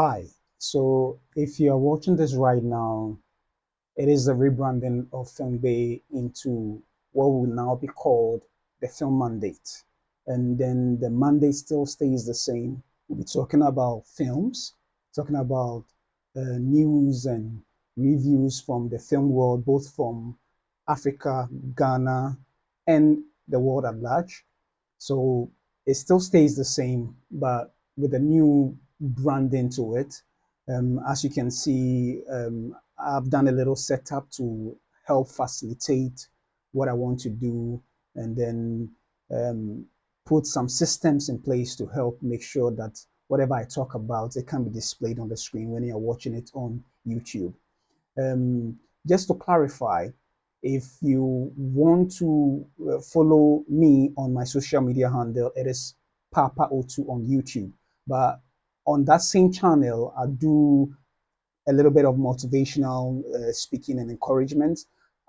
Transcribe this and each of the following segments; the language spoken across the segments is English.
Hi. So if you are watching this right now, it is the rebranding of Film Bay into what will now be called the Film Mandate. And then the mandate still stays the same. We'll be talking about films, talking about news and reviews from the film world, both from Africa, Ghana, and the world at large. So it still stays the same, but with a new branding to it. As you can see, I've done a little setup to help facilitate what I want to do, and then um, put some systems in place to help make sure that whatever I talk about, it can be displayed on the screen when you're watching it on YouTube. Um, just to clarify, if you want to follow me on my social media handle, it is Papa02 on YouTube. But on that same channel, I do a little bit of motivational speaking and encouragement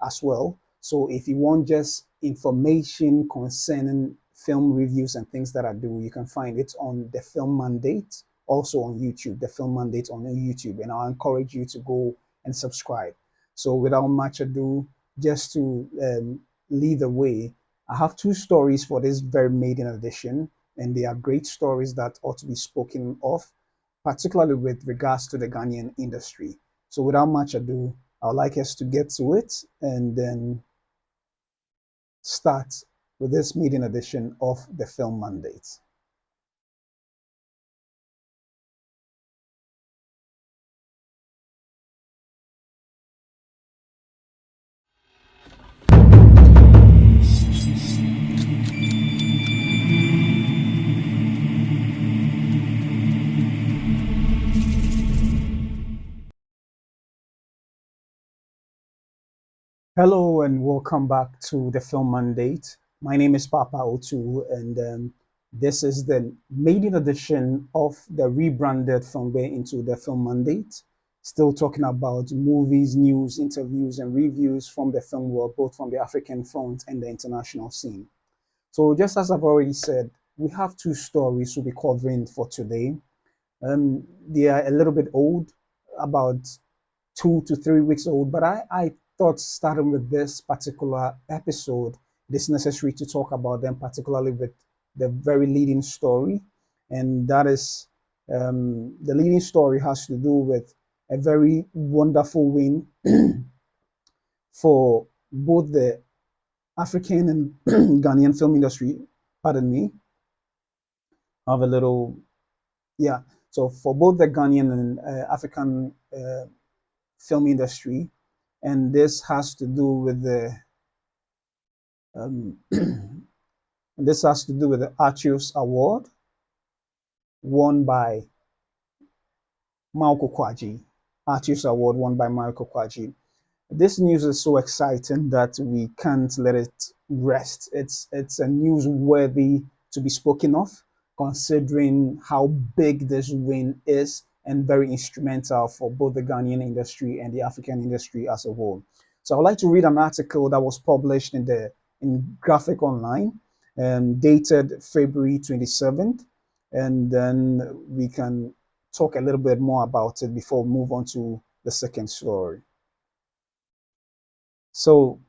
as well. So if you want just information concerning film reviews and things that I do, you can find it on the Film Mandate, also on YouTube, the Film Mandate on YouTube. And I'll encourage you to go and subscribe. So without much ado, just to lead the way, I have two stories for this very maiden edition, and they are great stories that ought to be spoken of, particularly with regards to the Ghanaian industry. So without much ado, I would like us to get to it and then start with this maiden edition of the Film Mandate. Hello and welcome back to the Film Mandate. My name is Papa O2, and this is the maiden edition of the rebranded Film Bay into the Film Mandate. Still talking about movies, news, interviews, and reviews from the film world, both from the African front and the international scene. So, just as I've already said, we have two stories we'll be covering for today. They are a little bit old, about 2 to 3 weeks old, but I thought starting with this particular episode, it is necessary to talk about them, particularly with the very leading story. And that is the leading story has to do with a very wonderful win for both the African and Ghanaian film industry. Pardon me. I have a little, yeah. So for both the Ghanaian and African film industry, and this has to do with the um, this has to do with the Artios Award won by MAWUKO KUADZI. Artios Award won by MAWUKO KUADZI. This news is so exciting that we can't let it rest. It's a newsworthy to be spoken of, considering how big this win is and very instrumental for both the Ghanaian industry and the African industry as a whole. So I'd like to read an article that was published in Graphic Online, dated February 27th, and then we can talk a little bit more about it before we move on to the second story. So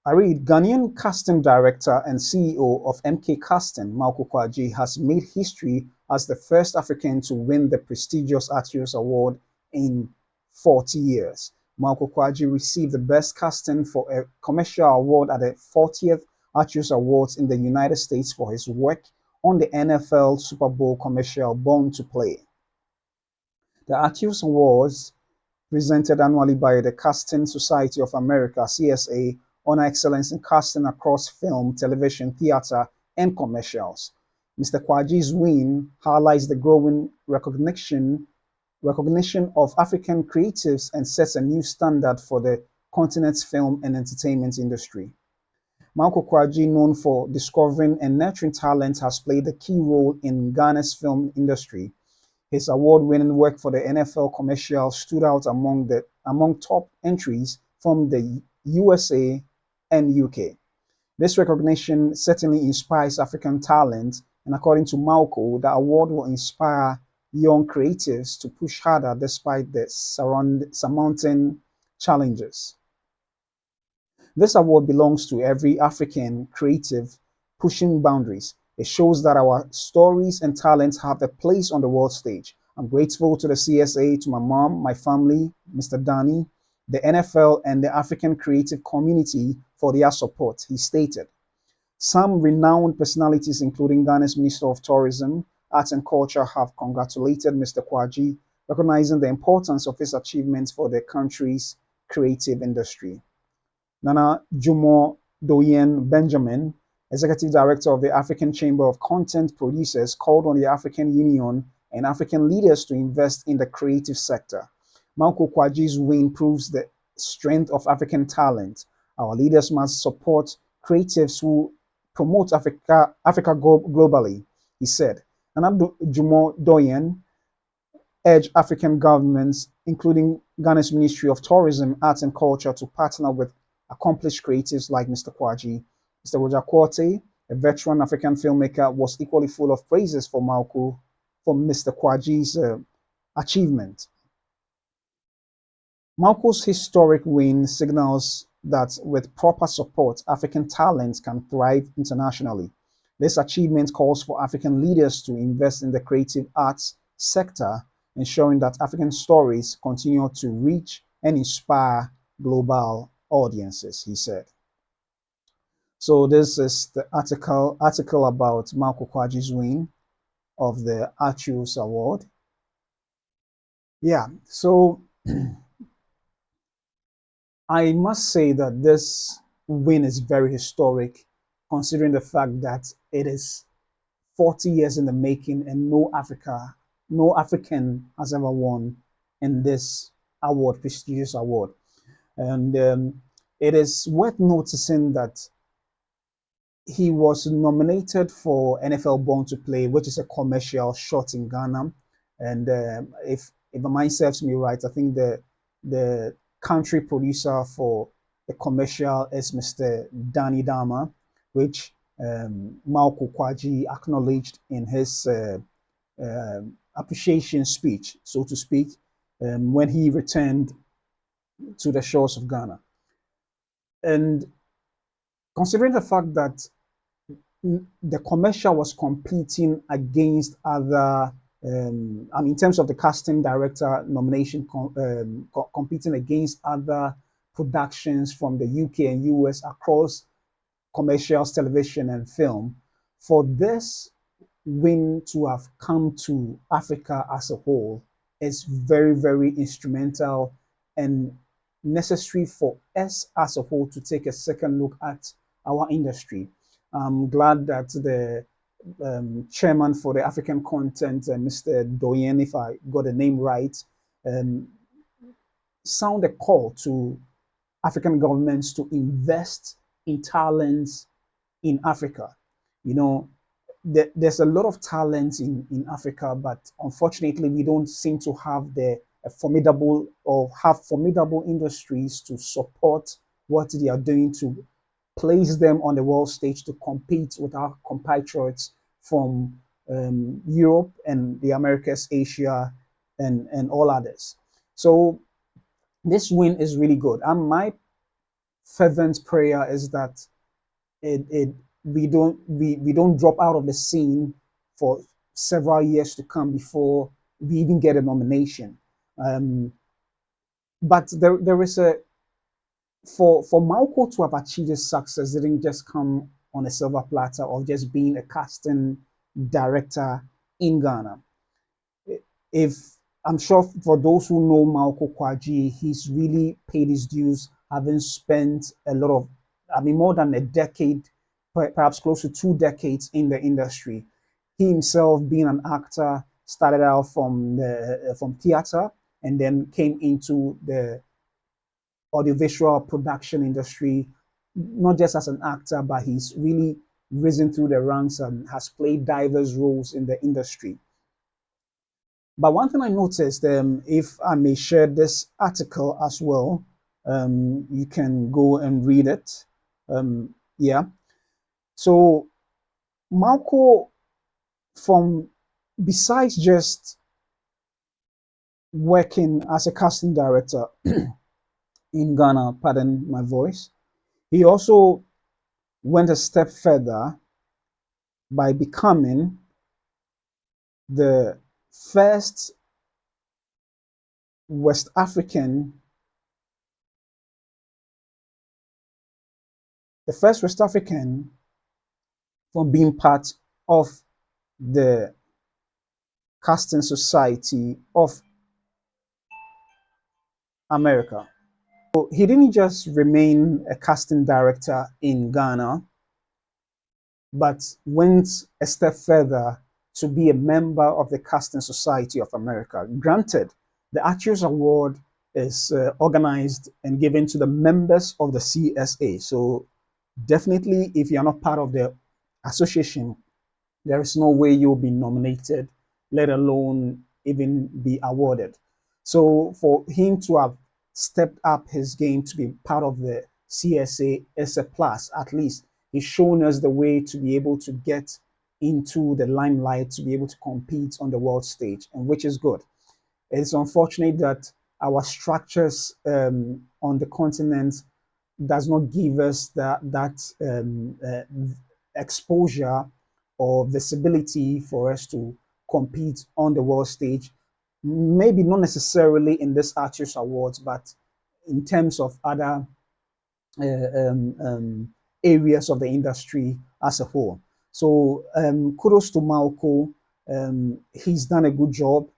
I read, Ghanaian casting director and CEO of MK Casting, MAWUKO KUADZI, has made history as the first African to win the prestigious Artios Award in 40 years. MAWUKO KUADZI received the Best Casting for a Commercial Award at the 40th Artios Awards in the United States for his work on the NFL Super Bowl commercial Born to Play. The Artios Awards, presented annually by the Casting Society of America, CSA, honor excellence in casting across film, television, theater, and commercials. Mr. KUADZI's win highlights the growing recognition of African creatives and sets a new standard for the continent's film and entertainment industry. MAWUKO KUADZI, known for discovering and nurturing talent, has played a key role in Ghana's film industry. His award-winning work for the NFL commercial stood out among top entries from the USA and UK. This recognition certainly inspires African talent, and according to MAWUKO, the award will inspire young creatives to push harder despite the surmounting challenges. This award belongs to every African creative pushing boundaries. It shows that our stories and talents have a place on the world stage. I'm grateful to the CSA, to my mom, my family, Mr. Danny, the NFL, and the African creative community for their support, he stated. Some renowned personalities, including Ghana's Minister of Tourism, Arts and Culture, have congratulated Mr. Kwadzi, recognizing the importance of his achievements for the country's creative industry. Nana Jumo Doyen Benjamin, Executive Director of the African Chamber of Content Producers, called on the African Union and African leaders to invest in the creative sector. MAWUKO KUADZI's win proves the strength of African talent. Our leaders must support creatives who promote Africa globally, he said. Nana Jumo Doyen urge African governments, including Ghana's Ministry of Tourism, Arts and Culture, to partner with accomplished creatives like Mr. Kwadzi. Mr. Roger Quarte, a veteran African filmmaker, was equally full of praises for MAWUKO, for Mr. Kwadzi's achievement. MAWUKO's historic win signals that with proper support, African talents can thrive internationally. This achievement calls for African leaders to invest in the creative arts sector, ensuring that African stories continue to reach and inspire global audiences, he said. So this is the article about MAWUKO KUADZI's win of the Artios Award. Yeah, so I must say that this win is very historic, considering the fact that it is 40 years in the making and no African has ever won in this award, prestigious award. And it is worth noticing that he was nominated for NFL Born to Play, which is a commercial shot in Ghana. And if my mind serves me right, I think the country producer for the commercial is Mr. Danny Dama, which MAWUKO KUADZI acknowledged in his appreciation speech, so to speak, when he returned to the shores of Ghana. And considering the fact that the commercial was competing against other, I mean, in terms of the casting director nomination, competing against other productions from the UK and US across commercials, television, and film. For this win to have come to Africa as a whole is very, very instrumental and necessary for us as a whole to take a second look at our industry. I'm glad that the chairman for the African content, Mr. Doyen, if I got the name right, um, sound a call to African governments to invest in talents in Africa. You know, there's a lot of talent in Africa, but unfortunately, we don't seem to have the formidable or have formidable industries to support what they are doing to place them on the world stage to compete with our compatriots from Europe and the Americas, Asia, and all others. So this win is really good. And my fervent prayer is that it we don't drop out of the scene for several years to come before we even get a nomination. Um, but there is a for MAWUKO to have achieved this success didn't just come on a silver platter of just being a casting director in Ghana. If I'm sure for those who know MAWUKO KUADZI, he's really paid his dues, having spent a lot of, I mean, more than a decade, perhaps close to 2 decades in the industry. He himself, being an actor, started out from theater and then came into the audiovisual production industry, not just as an actor, but he's really risen through the ranks and has played diverse roles in the industry. But one thing I noticed, if I may share this article as well, you can go and read it. Yeah. So MAWUKO, from besides just working as a casting director in Ghana, pardon my voice. He also went a step further by becoming the first West African, the first West African from being part of the casting society of America. So he didn't just remain a casting director in Ghana, but went a step further to be a member of the Casting Society of America. Granted, the Artios Award is organized and given to the members of the CSA. So definitely, if you're not part of the association, there is no way you'll be nominated, let alone even be awarded. So for him to have stepped up his game to be part of the CSA is a plus. At least he's shown us the way to be able to get into the limelight, to be able to compete on the world stage, and which is good. It's unfortunate that our structures on the continent does not give us that exposure or visibility for us to compete on the world stage. Maybe not necessarily in this Artists Awards, but in terms of other areas of the industry as a whole. So kudos to MAWUKO. He's done a good job.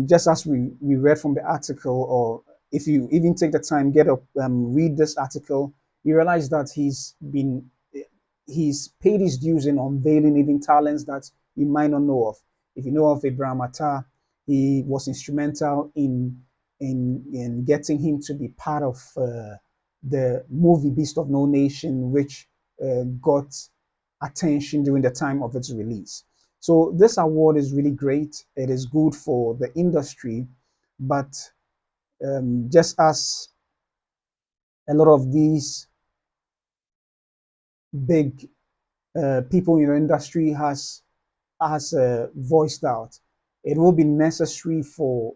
Just as we read from the article, or if you even take the time, get up, read this article, you realize that he's paid his dues in unveiling even talents that you might not know of. If you know of Abraham Atta, he was instrumental in getting him to be part of the movie Beast of No Nation, which got attention during the time of its release. So this award is really great. It is good for the industry, but just as a lot of these big people in the industry has voiced out, it will be necessary for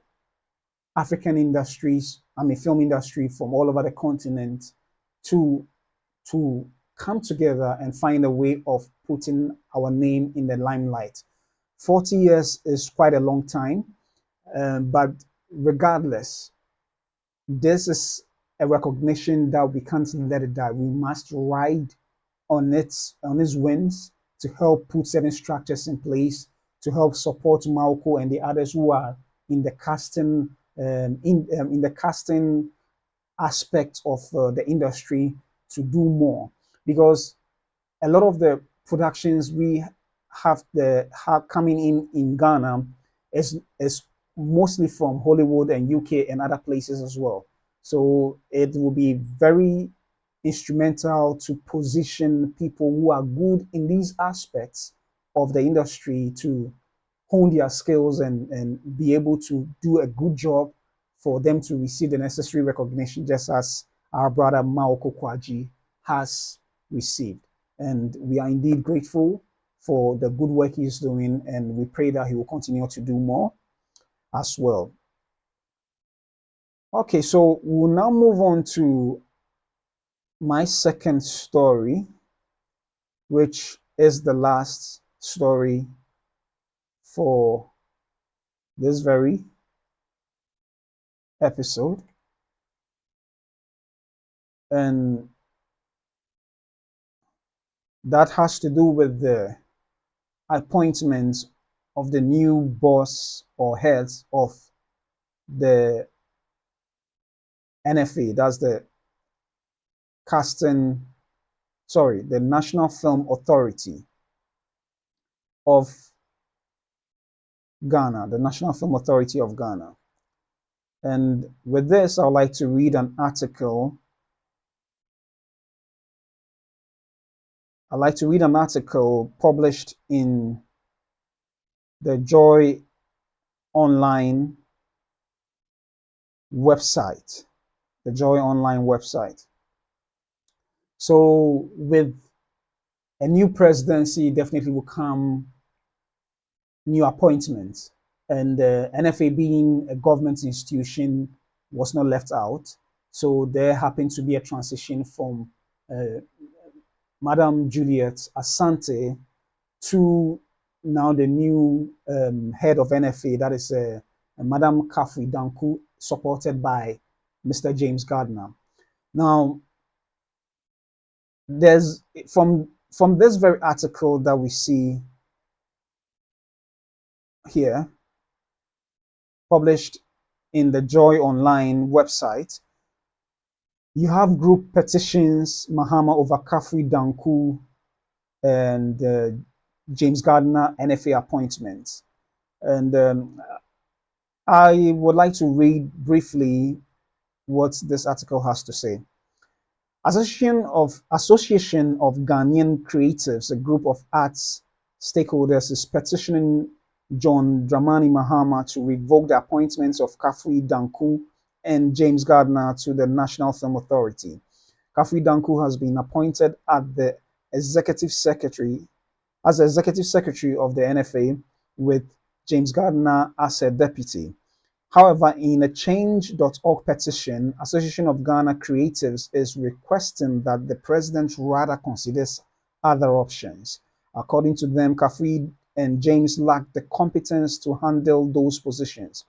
African industries, I mean film industry from all over the continent to to come together and find a way of putting our name in the limelight. 40 years is quite a long time, but regardless, this is a recognition that we can't let it die. We must ride on its wings to help put certain structures in place to help support MAWUKO and the others who are in the casting in the casting aspect of the industry to do more, because a lot of the productions we have coming in Ghana is mostly from Hollywood and UK and other places as well. So it will be very instrumental to position people who are good in these aspects of the industry to hone their skills and be able to do a good job for them to receive the necessary recognition, just as our brother MAWUKO KUADZI has received. And we are indeed grateful for the good work he's doing, and we pray that he will continue to do more as well. Okay, so we'll now move on to my second story, which is the last story for this very episode. And that has to do with the appointment of the new boss or heads of the NFA, that's casting, the National Film Authority of Ghana, the National Film Authority of Ghana. And with this, I'd like to read an article. I'd like to read an article published in the Joy Online website, the Joy Online website. So with a new presidency, definitely will come new appointments. and the NFA being a government institution was not left out. So there happened to be a transition from uh, Madam Juliet Asante to now the new head of NFA, that is Madam Kafui Danku, supported by Mr. James Gardiner. Now, there's from this very article that we see here, published in the Joy Online website, you have group petitions, Mahama over Kafui Danku and James Gardiner NFA appointments. And I would like to read briefly what this article has to say. Association of Ghanaian Creatives, a group of arts stakeholders, is petitioning John Dramani Mahama to revoke the appointments of Kafui Danku and James Gardiner to the National Film Authority. Kafui Danku has been appointed executive secretary as the executive secretary of the NFA, with James Gardiner as a deputy. However, in a change.org petition, Association of Ghana Creatives is requesting that the president rather considers other options. According to them, Kafui and James lack the competence to handle those positions.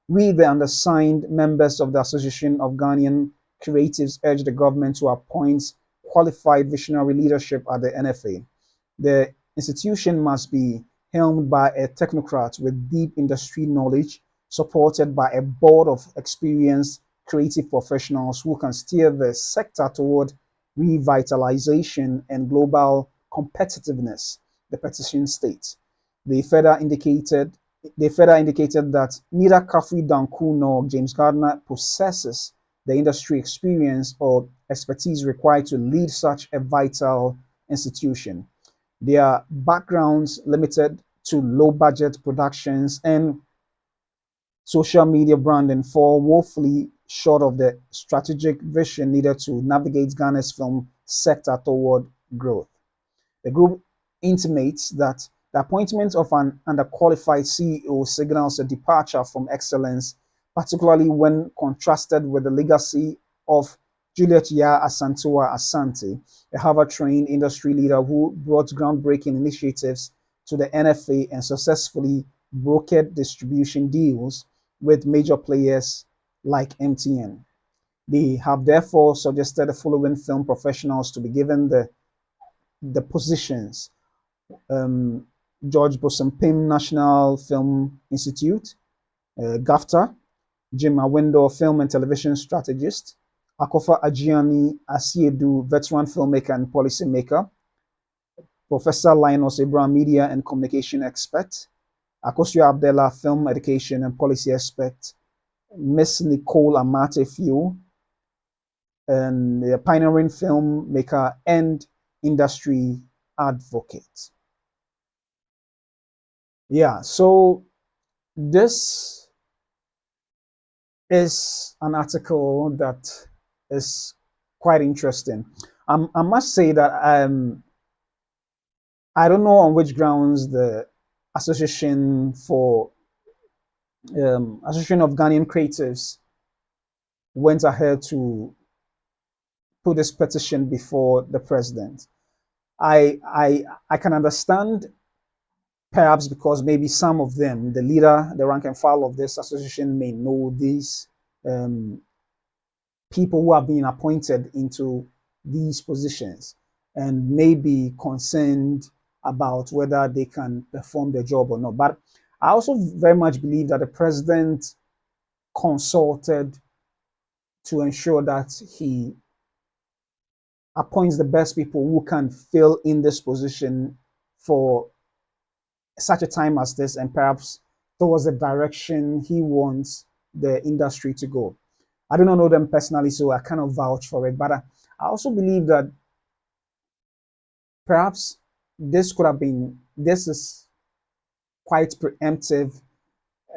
We, the undersigned members of the Association of Ghanaian Creatives, urge the government to appoint qualified visionary leadership at the NFA. The institution must be helmed by a technocrat with deep industry knowledge, supported by a board of experienced creative professionals who can steer the sector toward revitalization and global competitiveness, the petition states. They further indicated that neither Kafui Danku nor James Gardiner possesses the industry experience or expertise required to lead such a vital institution. Their backgrounds limited to low budget productions and social media branding fall woefully short of the strategic vision needed to navigate Ghana's film sector toward growth. The group intimates that the appointment of an underqualified CEO signals a departure from excellence, particularly when contrasted with the legacy of Juliet Ya Asantewa Asante, a Harvard-trained industry leader who brought groundbreaking initiatives to the NFA and successfully brokered distribution deals with major players like MTN. They have therefore suggested the following film professionals to be given the positions: um, George Bosampim National Film Institute, GAFTA; Jim Awendo, film and television strategist; Akofa Ajiani Asiedu, veteran filmmaker and policymaker; Professor Linus Abraham, media and communication expert; Akosua Abdallah, film education and policy expert; Miss Nicole Amate Fiu, and a pioneering filmmaker and industry advocate. Yeah, so this is an article that is quite interesting. I must say that I don't know on which grounds the Association for Association of Ghanaian Creatives went ahead to put this petition before the president. I can understand, perhaps because maybe some of them, the leader, the rank and file of this association, may know these um, people who have been appointed into these positions and may be concerned about whether they can perform the job or not. But I also very much believe that the president consulted to ensure that he appoints the best people who can fill in this position for such a time as this, and perhaps towards the direction he wants the industry to go. I do not know them personally, so I cannot vouch for it. But I also believe that perhaps this is quite preemptive,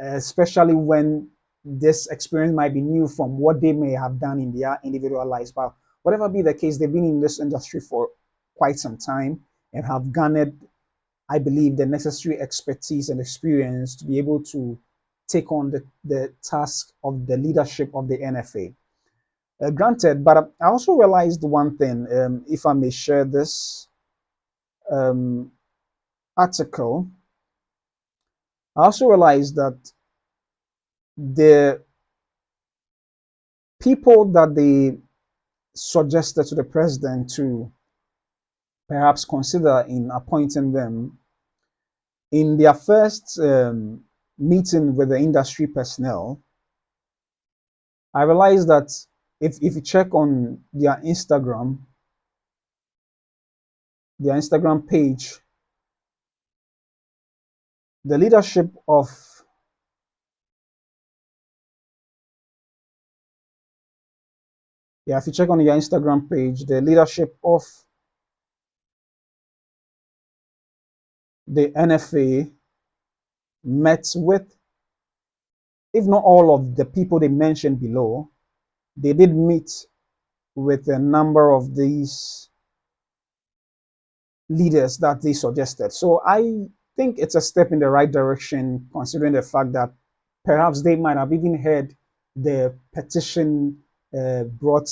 especially when this experience might be new from what they may have done in their individual lives. But whatever be the case, they've been in this industry for quite some time and have garnered I believe, the necessary expertise and experience to be able to take on the task of the leadership of the NFA. Granted, but I also realized one thing, if I may share this um, article, I also realized that the people that they suggested to the president to perhaps consider in appointing them in their first meeting with the industry personnel, I realized that if you check on their Instagram page, the leadership of if you check on your Instagram page, the leadership of the NFA met with, if not all of the people they mentioned below, they did meet with a number of these leaders that they suggested. So I think it's a step in the right direction, considering the fact that perhaps they might have even heard the petition brought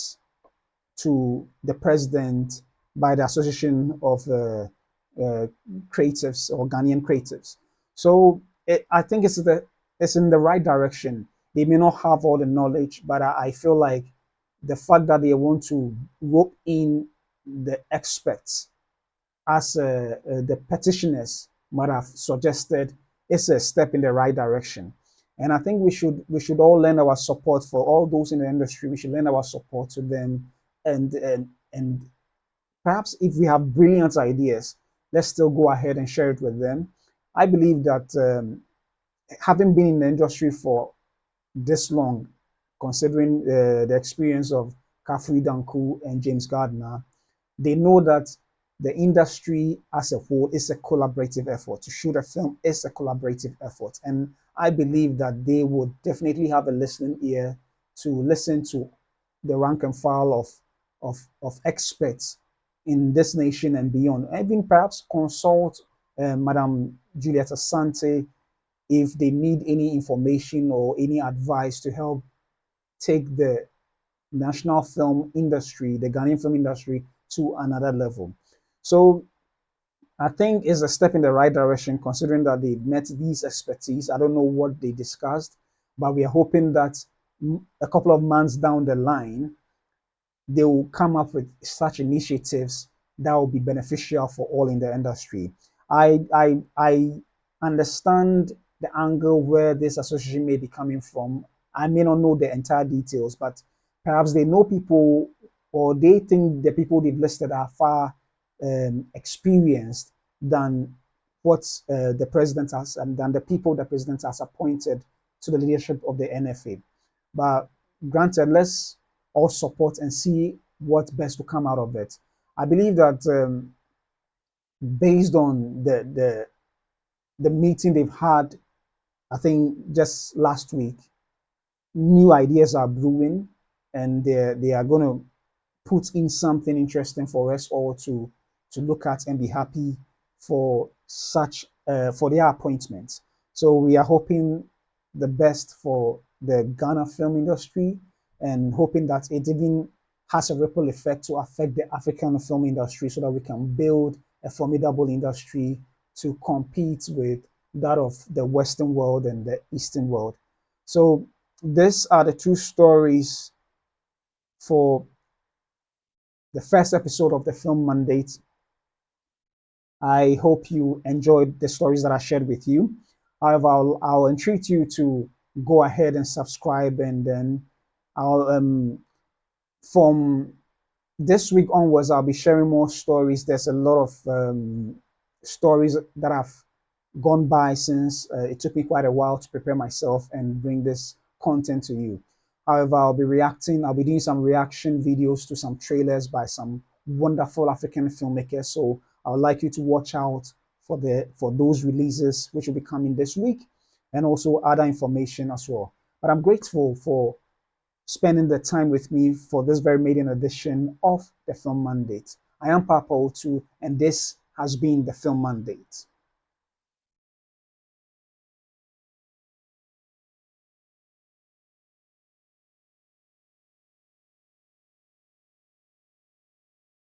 to the president by the Association of Creatives or Ghanaian Creatives. So I think it's in the right direction. They may not have all the knowledge, but I feel like the fact that they want to rope in the experts as the petitioners might have suggested is a step in the right direction. And I think we should all lend our support for all those in the industry. We should lend our support to them, and perhaps if we have brilliant ideas, let's still go ahead and share it with them. I believe that having been in the industry for this long, considering the experience of Kafui, Danku, and James Gardiner, they know that the industry as a whole is a collaborative effort. To shoot a film is a collaborative effort. And I believe that they would definitely have a listening ear to listen to the rank and file of experts in this nation and beyond. Even perhaps consult Madam Juliet Asante if they need any information or any advice to help take the national film industry, the Ghanaian film industry, to another level. So I think it's a step in the right direction, considering that they met these expertise. I don't know what they discussed, but we are hoping that a couple of months down the line, they will come up with such initiatives that will be beneficial for all in the industry. I understand the angle where this association may be coming from. I may not know the entire details, but perhaps they know people, or they think the people they've listed are far experienced than what the president has, and than the people the president has appointed to the leadership of the NFA. But granted, let's all support and see what best will come out of it. I believe that based on the meeting they've had, I think just last week, new ideas are brewing, and they are going to put in something interesting for us all to look at and be happy for such for their appointments. So we are hoping the best for the Ghana film industry, and hoping that it even has a ripple effect to affect the African film industry, so that we can build a formidable industry to compete with that of the Western world and the Eastern world. So these are the two stories for the first episode of the film mandate. I hope you enjoyed the stories that I shared with you. However, I'll entreat you to go ahead and subscribe, and then I'll from this week onwards, I'll be sharing more stories. There's a lot of stories that have gone by since it took me quite a while to prepare myself and bring this content to you. However, I'll be doing some reaction videos to some trailers by some wonderful African filmmakers. So I would like you to watch out for those releases, which will be coming this week, and also other information as well. But I'm grateful for spending the time with me for this very maiden edition of the Film Mandate. I am Papa Otu, and this has been the Film Mandate.